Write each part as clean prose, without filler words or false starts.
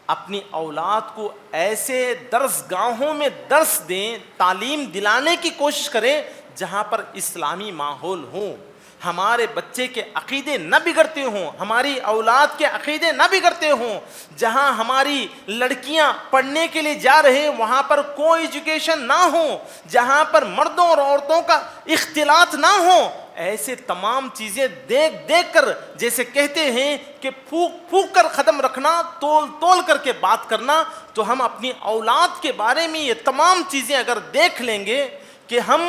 اپنی اولاد کو ایسے درس گاہوں میں درس دیں، تعلیم دلانے کی کوشش کریں جہاں پر اسلامی ماحول ہوں، ہمارے بچے کے عقیدے نہ بگڑتے ہوں، ہماری اولاد کے عقیدے نہ بگڑتے ہوں، جہاں ہماری لڑکیاں پڑھنے کے لیے جا رہے ہیں وہاں پر کوئی ایجوکیشن نہ ہو، جہاں پر مردوں اور عورتوں کا اختلاط نہ ہو، ایسے تمام چیزیں دیکھ دیکھ کر، جیسے کہتے ہیں کہ پھونک پھونک کر قدم رکھنا، تول تول کر کے بات کرنا، تو ہم اپنی اولاد کے بارے میں یہ تمام چیزیں اگر دیکھ لیں گے کہ ہم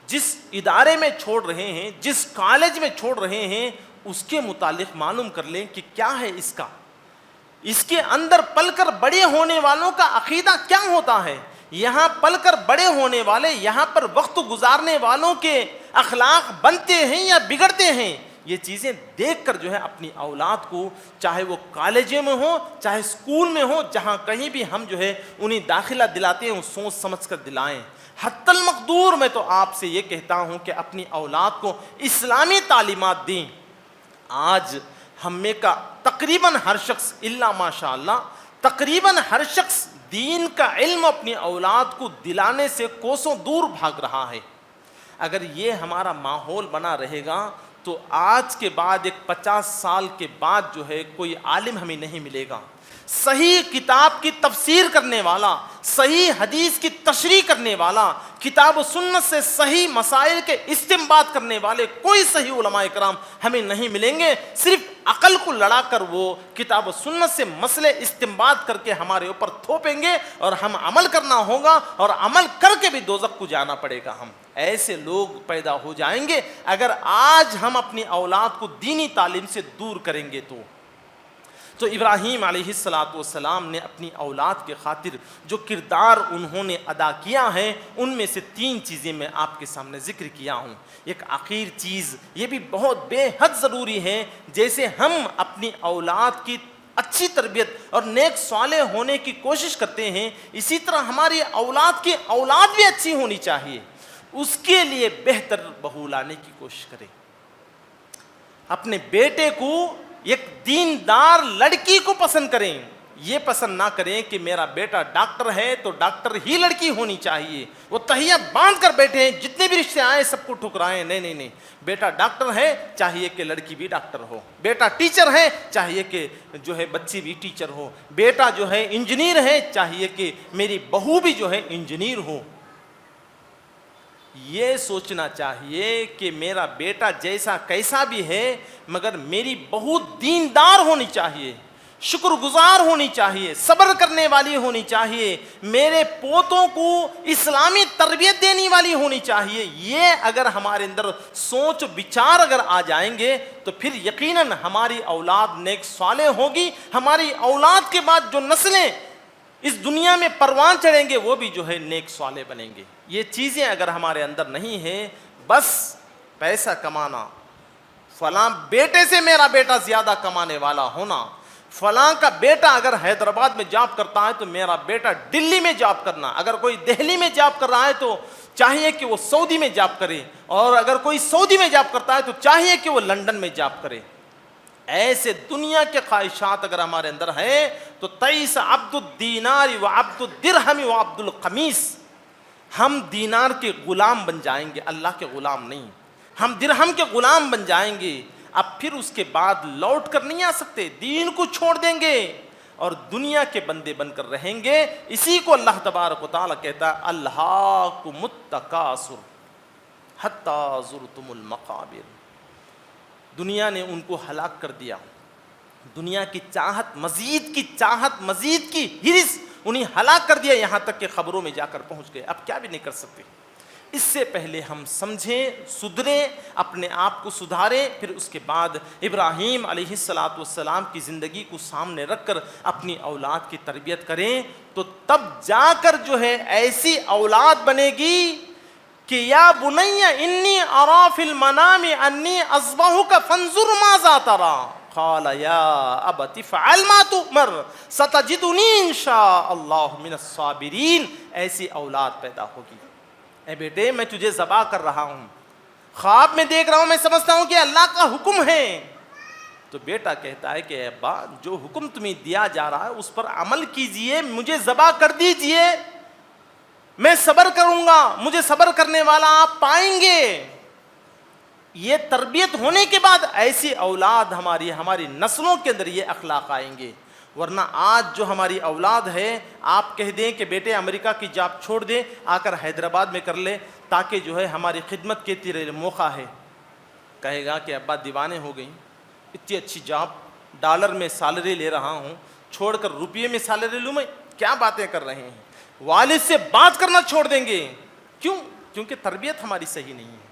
جس ادارے میں چھوڑ رہے ہیں، جس کالج میں چھوڑ رہے ہیں، اس کے متعلق معلوم کر لیں کہ کیا ہے اس کے اندر پل کر بڑے ہونے والوں کا عقیدہ کیا ہوتا ہے، یہاں پل کر بڑے ہونے والے، یہاں پر وقت گزارنے والوں کے اخلاق بنتے ہیں یا بگڑتے ہیں، یہ چیزیں دیکھ کر جو ہے اپنی اولاد کو، چاہے وہ کالج میں ہو چاہے اسکول میں ہو، جہاں کہیں بھی ہم جو ہے انہیں داخلہ دلاتے ہیں سوچ سمجھ کر دلائیں۔ حتی المقدور میں تو آپ سے یہ کہتا ہوں کہ اپنی اولاد کو اسلامی تعلیمات دیں۔ آج ہم میں کا تقریباً ہر شخص الا ماشاء اللہ تقریباً ہر شخص دین کا علم اپنی اولاد کو دلانے سے کوسوں دور بھاگ رہا ہے۔ اگر یہ ہمارا ماحول بنا رہے گا تو آج کے بعد ایک 50 سال کے بعد جو ہے کوئی عالم ہمیں نہیں ملے گا، صحیح کتاب کی تفسیر کرنے والا، صحیح حدیث کی تشریح کرنے والا، کتاب و سنت سے صحیح مسائل کے استنباط کرنے والے کوئی صحیح علماء کرام ہمیں نہیں ملیں گے۔ صرف عقل کو لڑا کر وہ کتاب و سنت سے مسئلے استنباط کر کے ہمارے اوپر تھوپیں گے اور ہم عمل کرنا ہوگا، اور عمل کر کے بھی دوزخ کو جانا پڑے گا۔ ہم ایسے لوگ پیدا ہو جائیں گے اگر آج ہم اپنی اولاد کو دینی تعلیم سے دور کریں گے تو ابراہیم علیہ السلام نے اپنی اولاد کے خاطر جو کردار انہوں نے ادا کیا ہے، ان میں سے 3 چیزیں میں آپ کے سامنے ذکر کیا ہوں۔ ایک آخر چیز یہ بھی بہت بے حد ضروری ہے، جیسے ہم اپنی اولاد کی اچھی تربیت اور نیک صالح ہونے کی کوشش کرتے ہیں، اسی طرح ہماری اولاد کی اولاد بھی اچھی ہونی چاہیے، اس کے لیے بہتر بہو لانے کی کوشش کریں۔ اپنے بیٹے کو ایک دیندار لڑکی کو پسند کریں، یہ پسند نہ کریں کہ میرا بیٹا ڈاکٹر ہے تو ڈاکٹر ہی لڑکی ہونی چاہیے، وہ تہیہ باندھ کر بیٹھے ہیں جتنے بھی رشتے آئے سب کو ٹھکرائیں۔ نہیں، بیٹا ڈاکٹر ہے چاہیے کہ لڑکی بھی ڈاکٹر ہو، بیٹا ٹیچر ہے چاہیے کہ جو ہے بچی بھی ٹیچر ہو، بیٹا جو ہے انجینئر ہے چاہیے کہ میری بہو بھی جو ہے انجینئر ہو۔ یہ سوچنا چاہیے کہ میرا بیٹا جیسا کیسا بھی ہے مگر میری بہو دیندار ہونی چاہیے، شکر گزار ہونی چاہیے، صبر کرنے والی ہونی چاہیے، میرے پوتوں کو اسلامی تربیت دینے والی ہونی چاہیے۔ یہ اگر ہمارے اندر سوچ بچار اگر آ جائیں گے تو پھر یقیناً ہماری اولاد نیک صالح ہوگی، ہماری اولاد کے بعد جو نسلیں اس دنیا میں پروان چڑھیں گے وہ بھی جو ہے نیک صالح بنیں گے۔ یہ چیزیں اگر ہمارے اندر نہیں ہیں، بس پیسہ کمانا، فلاں بیٹے سے میرا بیٹا زیادہ کمانے والا ہونا، فلاں کا بیٹا اگر حیدرآباد میں جاب کرتا ہے تو میرا بیٹا دلی میں جاب کرنا، اگر کوئی دہلی میں جاب کر رہا ہے تو چاہیے کہ وہ سعودی میں جاب کرے، اور اگر کوئی سعودی میں جاب کرتا ہے تو چاہیے کہ وہ لندن میں جاب کرے۔ ایسے دنیا کے خواہشات اگر ہمارے اندر ہیں تو تئیس عبد الدینار و عبد الدرہم و عبد القمیص، ہم دینار کے غلام بن جائیں گے، اللہ کے غلام نہیں، ہم درہم کے غلام بن جائیں گے۔ اب پھر اس کے بعد لوٹ کر نہیں آ سکتے، دین کو چھوڑ دیں گے اور دنیا کے بندے بن کر رہیں گے۔ اسی کو اللہ تبارک و تعالیٰ کہتا ہے الہاکم التکاثر حتی زرتم المقابر۔ دنیا نے ان کو ہلاک کر دیا، دنیا کی چاہت، مزید کی چاہت، مزید کی ہرس انہیں ہلاک کر دیا، یہاں تک کہ خبروں میں جا کر پہنچ گئے، اب کیا بھی نہیں کر سکتے۔ اس سے پہلے ہم سمجھیں، سدھریں، اپنے آپ کو سدھاریں، پھر اس کے بعد ابراہیم علیہ السلام کی زندگی کو سامنے رکھ کر اپنی اولاد کی تربیت کریں، تو تب جا کر جو ہے ایسی اولاد بنے گی کہ یا بنی انی ارا فی المنام انی اذبحک فانظر ماذا تری قال یا ابت افعل ما تؤمر ستجدنی ان شاء اللہ من الصابرین۔ ایسی اولاد پیدا ہوگی۔ اے بیٹے میں تجھے ذبح کر رہا ہوں، خواب میں دیکھ رہا ہوں، میں سمجھتا ہوں کہ اللہ کا حکم ہے، تو بیٹا کہتا ہے کہ اے ابا جو حکم تمہیں دیا جا رہا ہے اس پر عمل کیجئے, مجھے ذبح کر دیجئے, میں صبر کروں گا, مجھے صبر کرنے والا آپ پائیں گے. یہ تربیت ہونے کے بعد ایسی اولاد ہماری نسلوں کے اندر یہ اخلاق آئیں گے. ورنہ آج جو ہماری اولاد ہے, آپ کہہ دیں کہ بیٹے امریکہ کی جاب چھوڑ دیں, آ کر حیدرآباد میں کر لے تاکہ جو ہے ہماری خدمت کے تیرے موقع ہے. کہے گا کہ ابا دیوانے ہو گئی, اتنی اچھی جاب, ڈالر میں سیلری لے رہا ہوں, چھوڑ کر روپیے میں سیلری لوں میں, کیا باتیں کر رہے ہیں. والد سے بات کرنا چھوڑ دیں گے. کیوں؟ کیونکہ تربیت ہماری صحیح نہیں ہے.